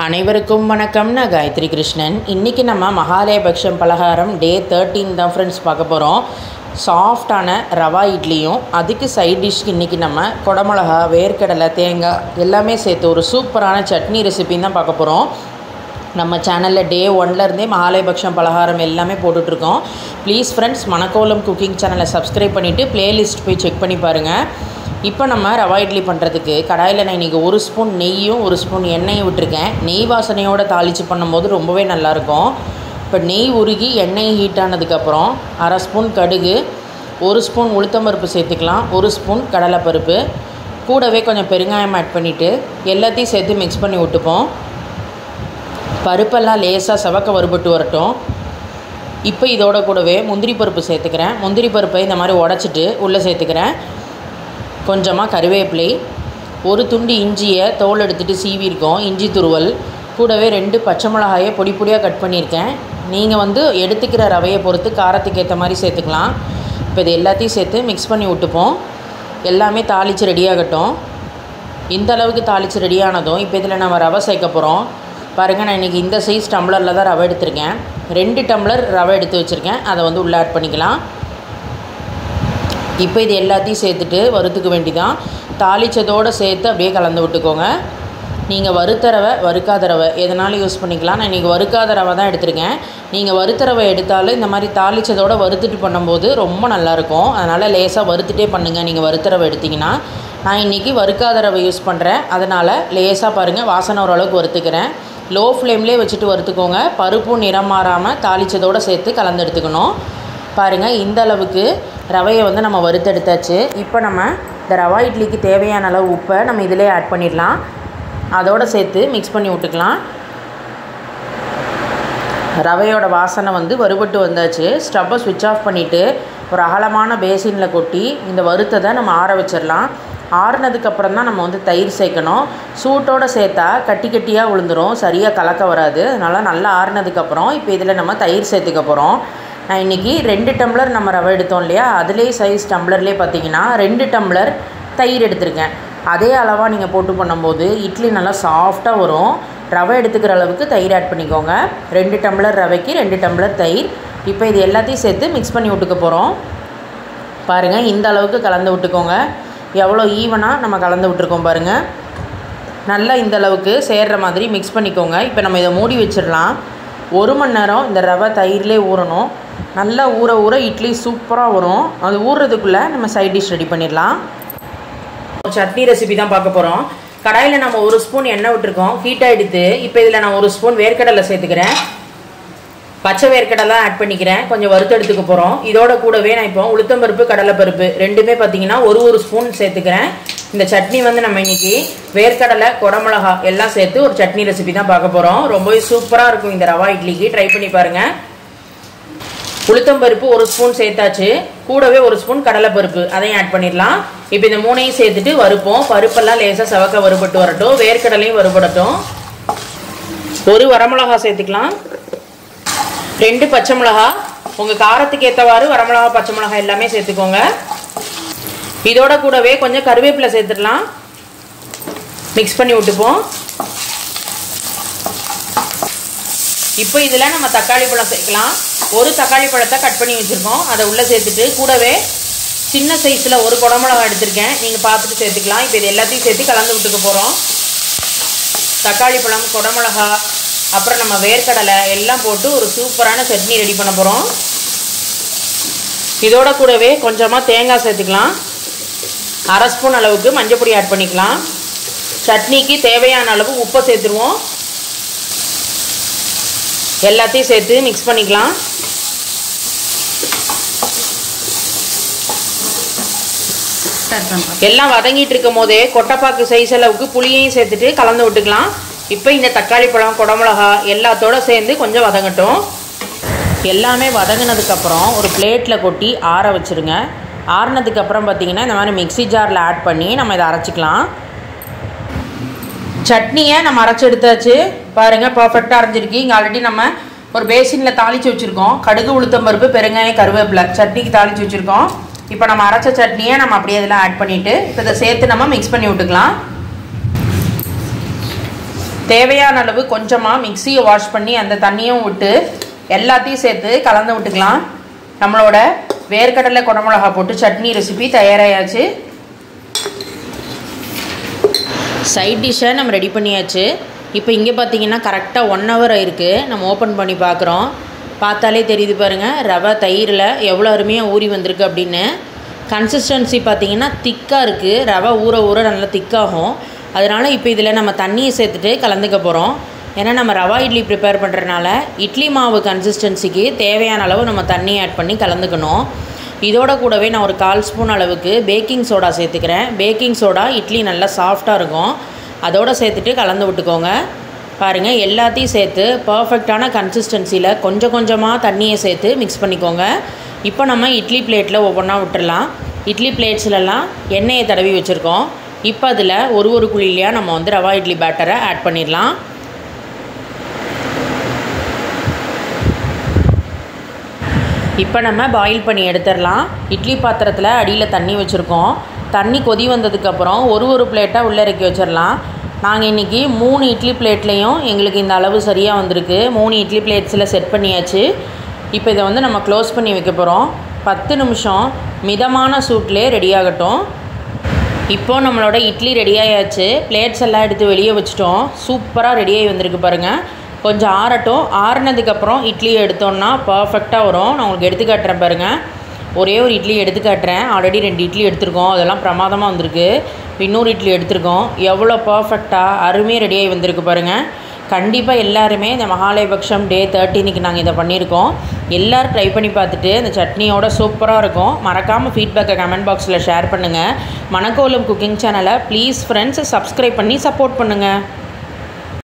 அனைவருக்கும் வணக்கம். நான் காயத்ரி கிருஷ்ணன். இன்றைக்கி நம்ம மகாலயபக்ஷம் பலகாரம் டே 13 தான் ஃப்ரெண்ட்ஸ் பார்க்க போகிறோம். சாஃப்டான ரவா இட்லியும் அதுக்கு சைட் டிஷ்க்கு இன்றைக்கி நம்ம குடமிளகா, வேர்க்கடலை, தேங்காய் எல்லாமே சேர்த்து ஒரு சூப்பரான சட்னி ரெசிபின்னு தான் பார்க்க போகிறோம். நம்ம சேனலில் டே 1லேருந்தே மகாலயபக்ஷம் பலகாரம் எல்லாமே போட்டுட்ருக்கோம். ப்ளீஸ் ஃப்ரெண்ட்ஸ், மணக்கோலம் குக்கிங் சேனலை சப்ஸ்கிரைப் பண்ணிவிட்டு ப்ளேலிஸ்ட் போய் செக் பண்ணி பாருங்கள். இப்போ நம்ம ரவா இட்லி பண்ணுறதுக்கு கடாயில் நான் இன்றைக்கி 1 ஸ்பூன் நெய்யும் 1 ஸ்பூன் எண்ணெயும் விட்டுருக்கேன். நெய் வாசனையோடு தாளித்து பண்ணும்போது ரொம்பவே நல்லாயிருக்கும். இப்போ நெய் உருகி எண்ணெய் ஹீட் ஆனதுக்கப்புறம் 1/2 ஸ்பூன் கடுகு, 1 ஸ்பூன் உளுத்தம்பருப்பு சேர்த்துக்கலாம், 1 ஸ்பூன் கடலைப்பருப்பு, கூடவே கொஞ்சம் பெருங்காயம் ஆட் பண்ணிவிட்டு எல்லாத்தையும் சேர்த்து மிக்ஸ் பண்ணி விட்டுப்போம். பருப்பெல்லாம் லேசாக செவக்க வறுபட்டு வரட்டும். இப்போ இதோட கூடவே முந்திரி பருப்பு சேர்த்துக்கிறேன். முந்திரி பருப்பை இந்த மாதிரி உடச்சிட்டு உள்ளே சேர்த்துக்கிறேன். கொஞ்சமாக கருவேப்பிலை, 1 துண்டு இஞ்சியை தோல் எடுத்துகிட்டு சீவிருக்கோம், இஞ்சி துருவல், கூடவே 2 பச்சை மிளகாயை பொடி பொடியாக கட் பண்ணியிருக்கேன். நீங்கள் எடுத்துக்கிற ரவையை பொறுத்து காரத்துக்கு ஏற்ற மாதிரி சேர்த்துக்கலாம். இப்போ இது எல்லாத்தையும் சேர்த்து மிக்ஸ் பண்ணி விட்டுப்போம். எல்லாமே தாளித்து ரெடியாகட்டும். இந்த அளவுக்கு தாளித்து ரெடியானதும் இப்போ இதில் நம்ம ரவை சேர்க்க போகிறோம். பாருங்கள், நான் இன்றைக்கி இந்த சைஸ் டம்ளரில் தான் ரவை எடுத்திருக்கேன். 2 டம்ளர் ரவை எடுத்து வச்சுருக்கேன். அதை உள்ளே ஆட் பண்ணிக்கலாம். இப்போ இது எல்லாத்தையும் சேர்த்துட்டு வறுத்துக்க வேண்டிதான். தாளித்ததோடு சேர்த்து அப்படியே கலந்து விட்டுக்கோங்க. நீங்கள் வறுத்த ரவை, வறுக்காத ரவை எதனாலும் யூஸ் பண்ணிக்கலாம். நான் இன்றைக்கி வறுக்காத ரவை தான் எடுத்திருக்கேன். நீங்கள் வறுத்த ரவை எடுத்தாலும் இந்த மாதிரி தாளித்ததோடு வறுத்துட்டு பண்ணும்போது ரொம்ப நல்லாயிருக்கும். அதனால் லேசாக வறுத்துட்டே பண்ணுங்கள். நீங்கள் வறுத்த ரவை எடுத்திங்கன்னா, நான் இன்றைக்கி வறுக்காத ரவை யூஸ் பண்ணுறேன். அதனால் லேசாக பாருங்கள், வாசனை ஓரளவுக்கு வறுத்துக்கிறேன். லோ ஃப்ளேம்லேயே வச்சுட்டு வறுத்துக்கோங்க. பருப்பும் நிறம் மாறாமல் தாளித்ததோடு சேர்த்து கலந்து எடுத்துக்கணும். பாருங்கள், இந்த அளவுக்கு ரவையை நம்ம வறுத்தெடுத்தாச்சு. இப்போ நம்ம இந்த ரவா இட்லிக்கு தேவையான அளவு உப்பை நம்ம இதிலே ஆட் பண்ணிடலாம். அதோடு சேர்த்து மிக்ஸ் பண்ணி விட்டுக்கலாம். ரவையோட வாசனை வறுபட்டு வந்தாச்சு. ஸ்டவ்வை ஸ்விட்ச் ஆஃப் பண்ணிவிட்டு ஒரு அகலமான பேசினில் கொட்டி இந்த வறுத்ததை நம்ம ஆற வச்சிடலாம். ஆறுனதுக்கப்புறம் தான் நம்ம தயிர் சேர்க்கணும். சூட்டோடு சேர்த்தா கட்டி கட்டியாக விழுந்துடும், சரியாக கலக்க வராது. அதனால் நல்லா ஆறுனதுக்கப்புறம் இப்போ இதில் நம்ம தயிர் சேர்த்துக்க போகிறோம். நான் இன்றைக்கி 2 டம்ளர் நம்ம ரவை எடுத்தோம் இல்லையா, அதுலேயே சைஸ் டம்ளர்லேயே பார்த்திங்கன்னா 2 டம்ளர் தயிர் எடுத்திருக்கேன். அதே அளவாக நீங்கள் போட்டு பண்ணும்போது இட்லி நல்லா சாஃப்டாக வரும். ரவை எடுத்துக்கிற அளவுக்கு தயிர் ஆட் பண்ணிக்கோங்க. 2 டம்ளர் ரவைக்கு 2 டம்ளர் தயிர். இப்போ இது எல்லாத்தையும் சேர்த்து மிக்ஸ் பண்ணி விட்டுக்க போகிறோம். பாருங்கள், இந்த அளவுக்கு கலந்து விட்டுக்கோங்க. எவ்வளோ ஈவனாக நம்ம கலந்து விட்டுருக்கோம் பாருங்கள். நல்லா இந்த அளவுக்கு சேர்கிற மாதிரி மிக்ஸ் பண்ணிக்கோங்க. இப்போ நம்ம இதை மூடி வச்சிடலாம். 1 மணி நேரம் இந்த ரவை தயிர்லேயே ஊறணும். நல்லா ஊற ஊற இட்லி சூப்பராக வரும். அது ஊறுறதுக்குள்ளே நம்ம சைட் டிஷ் ரெடி பண்ணிடலாம். சட்னி ரெசிபி தான் பார்க்க போகிறோம். கடாயில் நம்ம 1 ஸ்பூன் எண்ணெய் விட்டுருக்கோம். ஹீட்டாக எடுத்து இப்போ இதில் நான் 1 ஸ்பூன் வேர்க்கடலை சேர்த்துக்கிறேன். பச்சை வேர்க்கடலை ஆட் பண்ணிக்கிறேன். கொஞ்சம் வறுத்து எடுத்துக்க போகிறோம். இதோட கூடவே நான் இப்போ உளுத்தம்பருப்பு, கடலைப்பருப்பு ரெண்டுமே பார்த்திங்கன்னா 1 ஸ்பூன் சேர்த்துக்கிறேன். இந்த சட்னி நம்ம இன்றைக்கி வேர்க்கடலை, குடமிளகா எல்லாம் சேர்த்து ஒரு சட்னி ரெசிபி தான் பார்க்க போகிறோம். ரொம்பவே சூப்பராக இருக்கும் இந்த ரவா இட்லிக்கு. ட்ரை பண்ணி பாருங்கள். உளுத்தம்பருப்பு 1 ஸ்பூன் சேர்த்தாச்சு. கூடவே 1 ஸ்பூன் கடலைப்பருப்பு அதையும் ஆட் பண்ணிடலாம். இப்போ இந்த 3ஐயும் சேர்த்துட்டு வறுப்போம். பருப்பெல்லாம் லேசாக செவக்க வறுபட்டு வரட்டும். வேர்க்கடலையும் வறுபடட்டும். 1 வரமிளகா சேர்த்துக்கலாம். 2 பச்சை மிளகா, உங்கள் காரத்துக்கு ஏற்றவாறு வரமிளகா, பச்சை மிளகா எல்லாமே சேர்த்துக்கோங்க. இதோட கூடவே கொஞ்சம் கருவேப்பிலை சேர்த்துடலாம். மிக்ஸ் பண்ணி விட்டுப்போம். இப்போ இதில் நம்ம தக்காளி பழம் சேர்க்கலாம். 1 தக்காளி பழத்தை கட் பண்ணி வச்சுருக்கோம். அதை உள்ளே சேர்த்துட்டு கூடவே சின்ன சைஸில் 1 குடமிளகா எடுத்திருக்கேன். நீங்கள் பார்த்துட்டு சேர்த்துக்கலாம். இப்போ இது எல்லாத்தையும் சேர்த்து கலந்து விட்டுக்க போகிறோம். தக்காளி பழம், குடமிளகா, அப்புறம் நம்ம வேர்க்கடலை எல்லாம் போட்டு ஒரு சூப்பரான சட்னி ரெடி பண்ண போகிறோம். இதோட கூடவே கொஞ்சமாக தேங்காய் சேர்த்துக்கலாம். 1/2 ஸ்பூன் அளவுக்கு மஞ்சள் பொடி ஆட் பண்ணிக்கலாம். சட்னிக்கு தேவையான அளவு உப்பை சேர்த்துருவோம். எல்லாத்தையும் சேர்த்து மிக்ஸ் பண்ணிக்கலாம். எல்லாம் வதங்கிட்டு இருக்கும் போதே கொட்டைப்பாக்கு சைஸ் அளவுக்கு புளியையும் சேர்த்துட்டு கலந்து விட்டுக்கலாம். இப்போ இந்த தக்காளி பழம், குடமிளகா எல்லாத்தோட சேர்ந்து கொஞ்சம் வதங்கட்டும். எல்லாமே வதங்கினதுக்கப்புறம் ஒரு பிளேட்டில் கொட்டி ஆற வச்சுருங்க. ஆறுனதுக்கப்புறம் பார்த்திங்கன்னா இந்த மாதிரி மிக்ஸி ஜாரில் ஆட் பண்ணி நம்ம இதை அரைச்சிக்கலாம். சட்னியை நம்ம அரைச்சி எடுத்தாச்சு. பாருங்கள், பர்ஃபெக்டாக அரைஞ்சிருக்கு. இங்கே ஆல்ரெடி நம்ம ஒரு பேசினில் தாளித்து வச்சுருக்கோம். கடுகு, உளுத்தம்பருப்பு, பெருங்காயம், கருவேப்பிலை சட்னிக்கு தாளித்து வச்சுருக்கோம். இப்போ நம்ம அரைச்ச சட்னியை நம்ம அப்படியே இதில் ஆட் பண்ணிவிட்டு இப்போ இதை சேர்த்து நம்ம மிக்ஸ் பண்ணி விட்டுக்கலாம். தேவையான அளவு கொஞ்சமாக மிக்சியை வாஷ் பண்ணி அந்த தண்ணியும் விட்டு எல்லாத்தையும் சேர்த்து கலந்து விட்டுக்கலாம். நம்மளோட வேர்க்கடலை குடமிளகா போட்டு சட்னி ரெசிபி தயாராகியாச்சு. சைட் டிஷ்ஷை நம்ம ரெடி பண்ணியாச்சு. இப்போ இங்கே பார்த்தீங்கன்னா கரெக்டாக 1 hour ஆயிருக்கு. நம்ம ஓப்பன் பண்ணி பார்க்குறோம். பார்த்தாலே தெரியுது பாருங்கள், ரவை தயிரில் எவ்வளோ அருமையாக ஊறி வந்திருக்கு அப்படின்னு. கன்சிஸ்டன்சி பார்த்திங்கன்னா திக்காக இருக்குது. ரவை ஊற ஊற நல்லா திக்காகும். அதனால் இப்போ இதில் நம்ம தண்ணியை சேர்த்துட்டு கலந்துக்க போகிறோம். ஏன்னா நம்ம ரவா இட்லி ப்ரிப்பேர் பண்ணுறதுனால இட்லி மாவு கன்சிஸ்டன்சிக்கு தேவையான அளவு நம்ம தண்ணி ஆட் பண்ணி கலந்துக்கணும். இதோட கூடவே நான் ஒரு 1/4 ஸ்பூன் அளவுக்கு பேக்கிங் சோடா சேர்த்துக்கிறேன். பேக்கிங் சோடா இட்லி நல்லா சாஃப்டாக இருக்கும். அதோடு சேர்த்துட்டு கலந்து விட்டுக்கோங்க. பாருங்கள், எல்லாத்தையும் சேர்த்து பர்ஃபெக்டான கன்சிஸ்டன்சியில் கொஞ்சம் கொஞ்சமாக தண்ணியை சேர்த்து மிக்ஸ் பண்ணிக்கோங்க. இப்போ நம்ம இட்லி பிளேட்டில் ஒவ்வொன்றா விட்டுடலாம். இட்லி பிளேட்ஸ்லலாம் எண்ணெயை தடவி வச்சுருக்கோம். இப்போ அதில் ஒரு குழியிலையாக நம்ம வந்து ரவா இட்லி பேட்டரை ஆட் பண்ணிடலாம். இப்போ நம்ம பாயில் பண்ணி எடுத்துடலாம். இட்லி பாத்திரத்தில் அடியில் தண்ணி வச்சுருக்கோம். தண்ணி கொதி வந்ததுக்கப்புறம் ஒரு பிளேட்டாக உள்ளே இறக்கி வச்சிடலாம். நாங்கள் இன்றைக்கி 3 இட்லி பிளேட்லேயும் எங்களுக்கு இந்த அளவு சரியாக வந்திருக்கு. 3 இட்லி பிளேட்ஸில் செட் பண்ணியாச்சு. இப்போ இதை வந்து நம்ம க்ளோஸ் பண்ணி வைக்க போகிறோம். 10 நிமிஷம் மிதமான சூட்லேயே ரெடி ஆகட்டும். இப்போது நம்மளோட இட்லி ரெடி ஆயாச்சு. பிளேட்ஸ் எல்லாம் எடுத்து வெளியே வச்சுட்டோம். சூப்பராக ரெடியாகி வந்திருக்கு பாருங்கள். கொஞ்சம் ஆறட்டும். ஆறுனதுக்கப்புறம் இட்லியை எடுத்தோன்னா பர்ஃபெக்டாக வரும். நான் உங்களுக்கு எடுத்து காட்டுறேன் பாருங்கள். ஒரே ஒரு இட்லி எடுத்து காட்டுறேன். ஆல்ரெடி 2 இட்லி எடுத்திருக்கோம். அதெல்லாம் பிரமாதமாக வந்திருக்கு. இன்னொரு இட்லி எடுத்திருக்கோம். எவ்வளோ பர்ஃபெக்டாக அருமையாக ரெடியாகி வந்திருக்கு பாருங்கள். கண்டிப்பாக எல்லாருமே இந்த மகாலயபக்ஷம் டே 13க்கு நாங்கள் இதை பண்ணியிருக்கோம். எல்லோரும் ட்ரை பண்ணி பார்த்துட்டு இந்த சட்னியோட சூப்பராக இருக்கும். மறக்காமல் ஃபீட்பேக்கை கமெண்ட் பாக்ஸில் ஷேர் பண்ணுங்கள். மணக்கோலம் குக்கிங் சேனலை ப்ளீஸ் ஃப்ரெண்ட்ஸ் சப்ஸ்கிரைப் பண்ணி சப்போர்ட் பண்ணுங்கள்.